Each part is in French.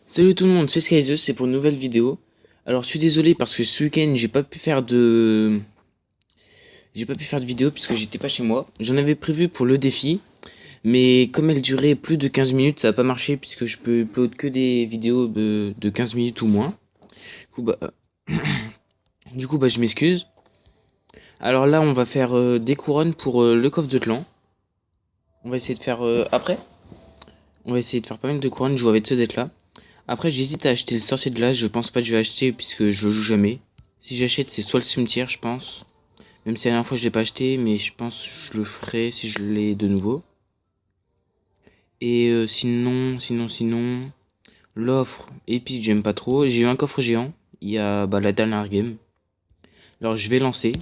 Salut tout le monde, c'est Skyzeus, c'est pour une nouvelle vidéo. Alors je suis désolé parce que ce week-end j'ai pas pu faire de vidéo puisque j'étais pas chez moi. J'en avais prévu pour le défi, mais comme elle durait plus de 15 minutes, ça a pas marché puisque je peux upload que des vidéos de 15 minutes ou moins. Du coup bah, je m'excuse. Alors là on va faire des couronnes pour le coffre de clan. On va essayer de faire après. On va essayer de faire pas mal de couronnes, jouer avec ceux d'être là. Après j'hésite à acheter le sorcier de l'âge, je pense pas que je vais acheter puisque je le joue jamais. Si j'achète c'est soit le cimetière je pense. Même si la dernière fois je l'ai pas acheté, mais je pense que je le ferai si je l'ai de nouveau. Et sinon, l'offre épique j'aime pas trop. J'ai eu un coffre géant, il y a la dernière game. Alors je vais lancer.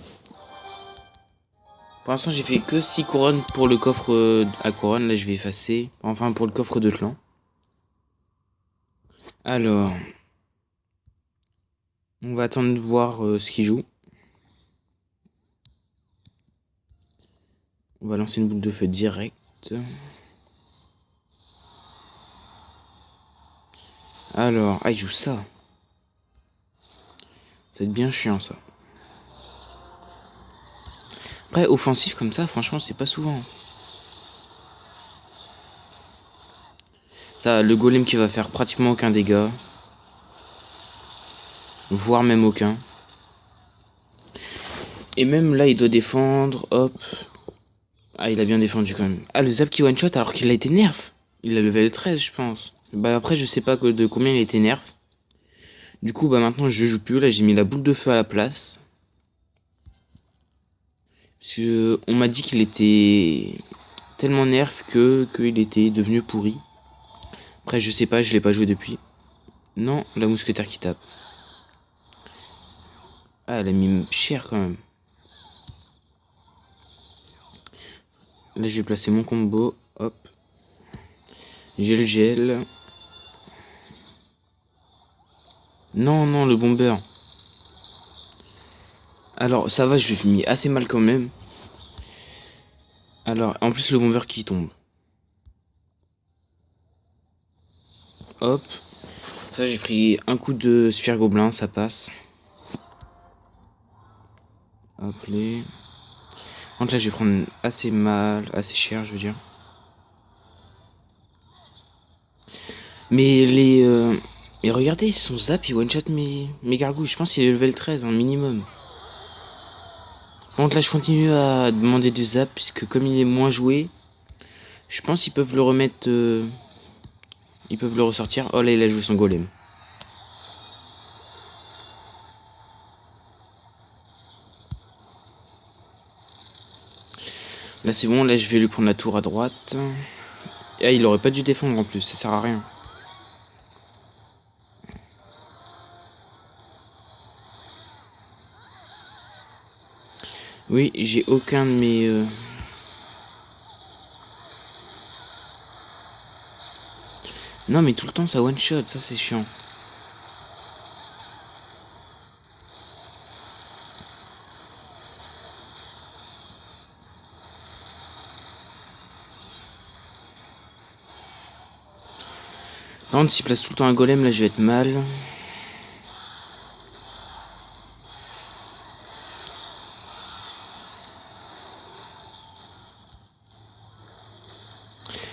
Pour l'instant j'ai fait que 6 couronnes pour le coffre à couronne, là je vais effacer. Enfin pour le coffre de clan. Alors, on va attendre de voir ce qu'il joue. On va lancer une boule de feu direct. Alors, il joue ça. Ça va être bien chiant ça. Après, offensif comme ça, franchement, c'est pas souvent. Ça, le golem qui va faire pratiquement aucun dégât. Voire même aucun. Et même là, il doit défendre. Hop. Ah, il a bien défendu quand même. Ah, le zap qui one-shot alors qu'il a été nerf. Il a level 13, je pense. Bah après, je sais pas de combien il a été nerf. Du coup, maintenant, je joue plus. Là, j'ai mis la boule de feu à la place. Parce que on m'a dit qu'il était tellement nerf qu'il était devenu pourri. Après, je sais pas, je l'ai pas joué depuis. Non, la mousquetaire qui tape. Ah, elle a mis cher quand même. Là, je vais placer mon combo. Hop. J'ai le gel. Non, non, le bomber. Alors, ça va, je l'ai mis assez mal quand même. Alors, en plus, le bomber qui tombe. Hop. Ça, j'ai pris un coup de spire gobelin, ça passe. Hop, les. Donc là, je vais prendre assez mal, assez cher, je veux dire. Mais et regardez, son zap, il one-shot mes gargouilles. Je pense qu'il est level 13, un minimum. Donc là, je continue à demander du zap, puisque comme il est moins joué, je pense qu'ils peuvent le remettre. Ils peuvent le ressortir. Oh là, il a joué son golem. Là, c'est bon, là, je vais lui prendre la tour à droite. Ah, il aurait pas dû défendre en plus, ça sert à rien. Oui, j'ai aucun de mes. Non, mais tout le temps ça one shot, ça c'est chiant. Par contre, s'il place tout le temps un golem, là je vais être mal.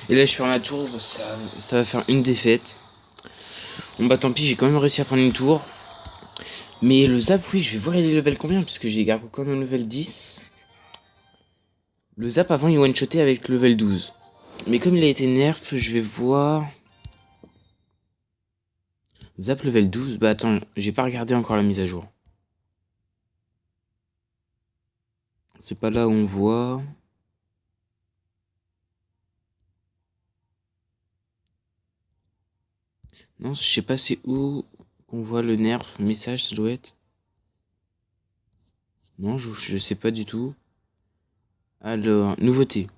Et là je perds la tour, ça va faire une défaite. Bon bah tant pis, j'ai quand même réussi à prendre une tour. Mais le zap, oui, je vais voir il est level combien, parce que j'ai Gargo quand même level 10. Le zap avant il one-shotait avec level 12. Mais comme il a été nerf, je vais voir. Zap level 12, bah attends, j'ai pas regardé encore la mise à jour. C'est pas là où on voit. Non, je sais pas c'est où qu'on voit le nerf. Message, ça doit être. Non, je sais pas du tout. Alors, nouveauté.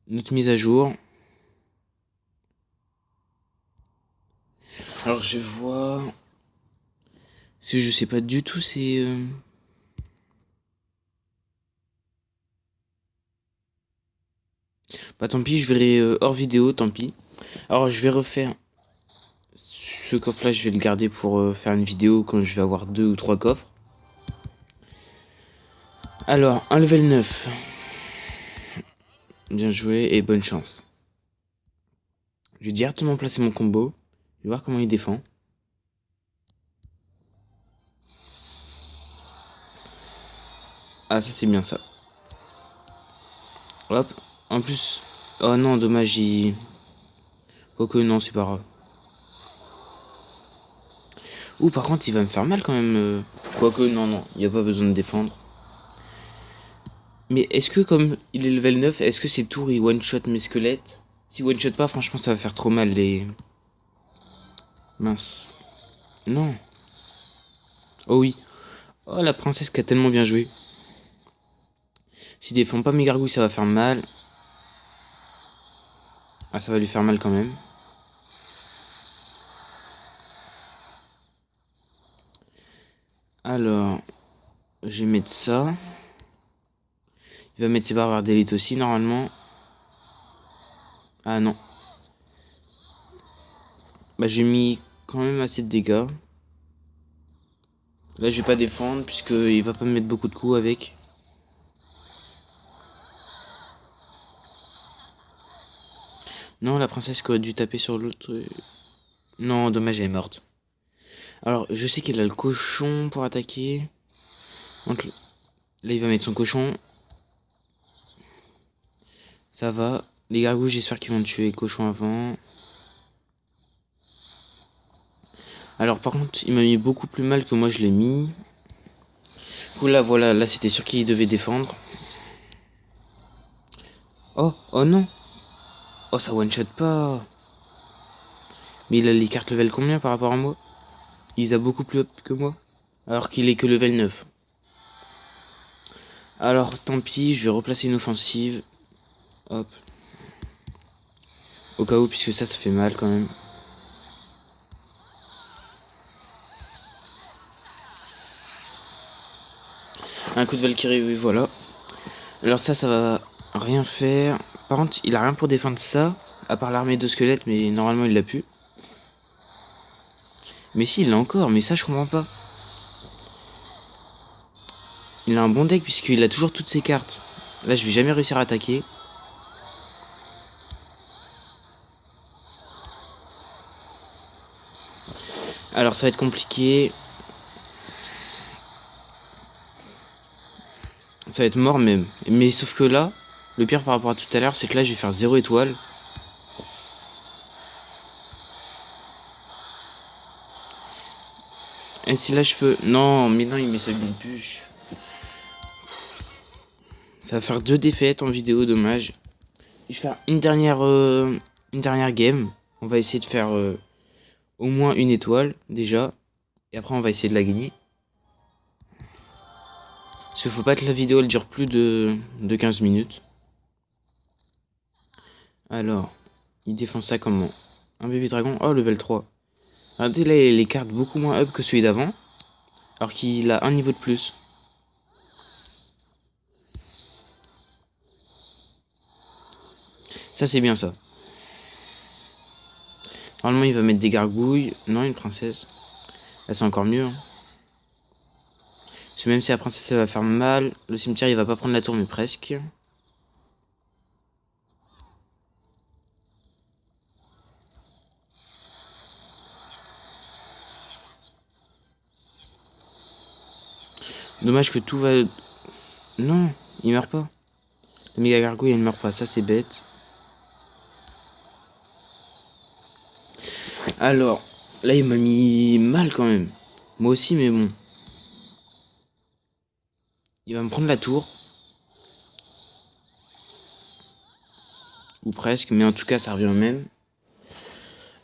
Notre mise à jour. Alors, je vois. Si je sais pas du tout, c'est. Bah tant pis, je verrai hors vidéo, tant pis. Alors je vais refaire ce coffre là, je vais le garder pour faire une vidéo quand je vais avoir 2 ou 3 coffres. Alors, un level 9. Bien joué et bonne chance. Je vais directement placer mon combo. Je vais voir comment il défend. Ah, ça c'est bien ça. Hop. En plus... Oh non, dommage, il... Quoique non, c'est pas grave. Ouh, par contre, il va me faire mal quand même. Quoique non, non, il n'y a pas besoin de défendre. Mais est-ce que comme il est level 9, est-ce que ces tours il one-shot mes squelettes? Si one-shot pas, franchement, ça va faire trop mal les... Mince. Non. Oh oui. Oh, la princesse qui a tellement bien joué. S'il défend pas mes gargouilles, ça va faire mal. Ah, ça va lui faire mal quand même. Alors, je vais mettre ça. Il va mettre ses barbares d'élite aussi, normalement. Ah non. Bah, j'ai mis quand même assez de dégâts. Là, je vais pas défendre, puisqu'il va pas me mettre beaucoup de coups avec. Non, la princesse qui aurait dû taper sur l'autre... Non, dommage, elle est morte. Alors, je sais qu'il a le cochon pour attaquer. Donc, là, il va mettre son cochon. Ça va. Les gargouilles, j'espère qu'ils vont tuer le cochon avant. Alors, par contre, il m'a mis beaucoup plus mal que moi je l'ai mis. Oula, voilà, là, c'était sûr qu'il devait défendre. Oh, oh non. Oh, ça one-shot pas. Mais il a les cartes level combien par rapport à moi? Il a beaucoup plus haut que moi. Alors qu'il est que level 9. Alors, tant pis, je vais replacer une offensive. Hop. Au cas où, puisque ça fait mal quand même. Un coup de Valkyrie, oui, voilà. Alors ça va rien faire. Par contre, il a rien pour défendre ça. À part l'armée de squelettes, mais normalement il l'a pu. Mais si, il l'a encore, mais ça je comprends pas. Il a un bon deck puisqu'il a toujours toutes ses cartes. Là, je vais jamais réussir à attaquer. Alors ça va être compliqué. Ça va être mort même. Mais sauf que là, le pire par rapport à tout à l'heure, c'est que là je vais faire 0 étoile. Et si là je peux... Non, mais non, il met sa une bûche. Ça va faire 2 défaites en vidéo, dommage. Je vais faire une dernière game. On va essayer de faire au moins une étoile déjà. Et après on va essayer de la gagner. Parce qu'il faut pas que la vidéo elle dure plus de 15 minutes. Alors, il défend ça comment? Un bébé dragon, oh level 3. Regardez là, il a les cartes beaucoup moins up que celui d'avant. Alors qu'il a un niveau de plus. Ça c'est bien ça. Normalement il va mettre des gargouilles. Non, une princesse. Là c'est encore mieux. Hein. Parce que même si la princesse elle va faire mal, le cimetière il va pas prendre la tour mais presque. Dommage que tout va... Non, il meurt pas. La méga gargouille elle meurt pas, ça c'est bête. Alors, là il m'a mis mal quand même. Moi aussi mais bon. Il va me prendre la tour. Ou presque, mais en tout cas ça revient au même.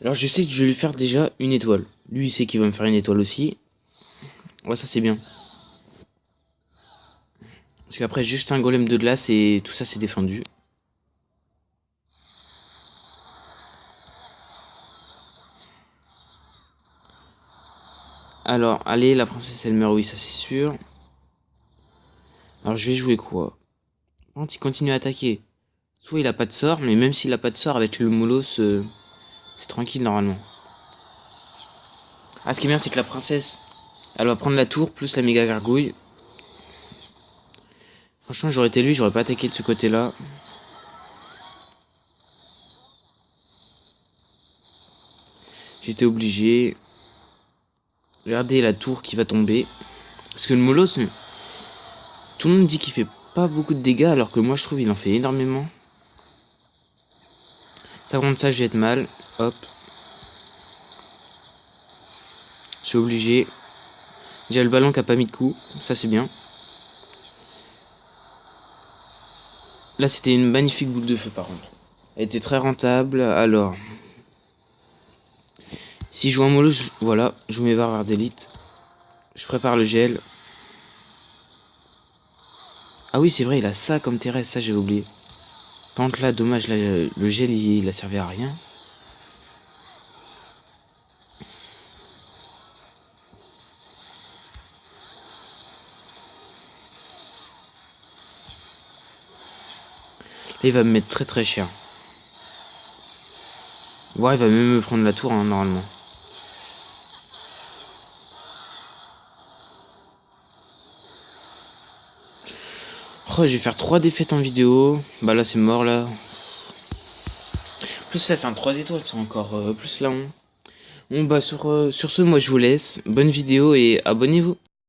Alors je sais que je vais lui faire déjà une étoile. Lui il sait qu'il va me faire une étoile aussi. Ouais, ça c'est bien. Parce qu'après juste un golem de glace et tout ça c'est défendu. Alors, allez, la princesse elle meurt, oui, ça c'est sûr. Alors je vais jouer quoi? Quand il continue à attaquer. Soit il a pas de sort, mais même s'il a pas de sort avec le Molosse, c'est tranquille normalement. Ah, ce qui est bien, c'est que la princesse, elle va prendre la tour plus la méga gargouille. Franchement, j'aurais été lui, j'aurais pas attaqué de ce côté-là. J'étais obligé. Regardez la tour qui va tomber. Parce que le Molosse, tout le monde dit qu'il fait pas beaucoup de dégâts, alors que moi je trouve qu'il en fait énormément. Ça contre ça, je vais être mal. Hop. Je suis obligé. J'ai le ballon qui a pas mis de coup. Ça c'est bien. Là c'était une magnifique boule de feu par contre. Elle était très rentable. Alors. Si je joue un mollo, voilà. Je vous mets barre d'élite. Je prépare le gel. Ah oui c'est vrai, il a ça comme terrestre. Ça j'ai oublié. Par contre là, dommage, là, le gel il a servi à rien. Là, il va me mettre très très cher. Ouais, il va même me prendre la tour hein, normalement. Oh, je vais faire 3 défaites en vidéo. Bah là c'est mort là. En plus ça c'est un 3 étoiles, c'est encore plus là. Bon bah sur ce moi je vous laisse. Bonne vidéo et abonnez-vous.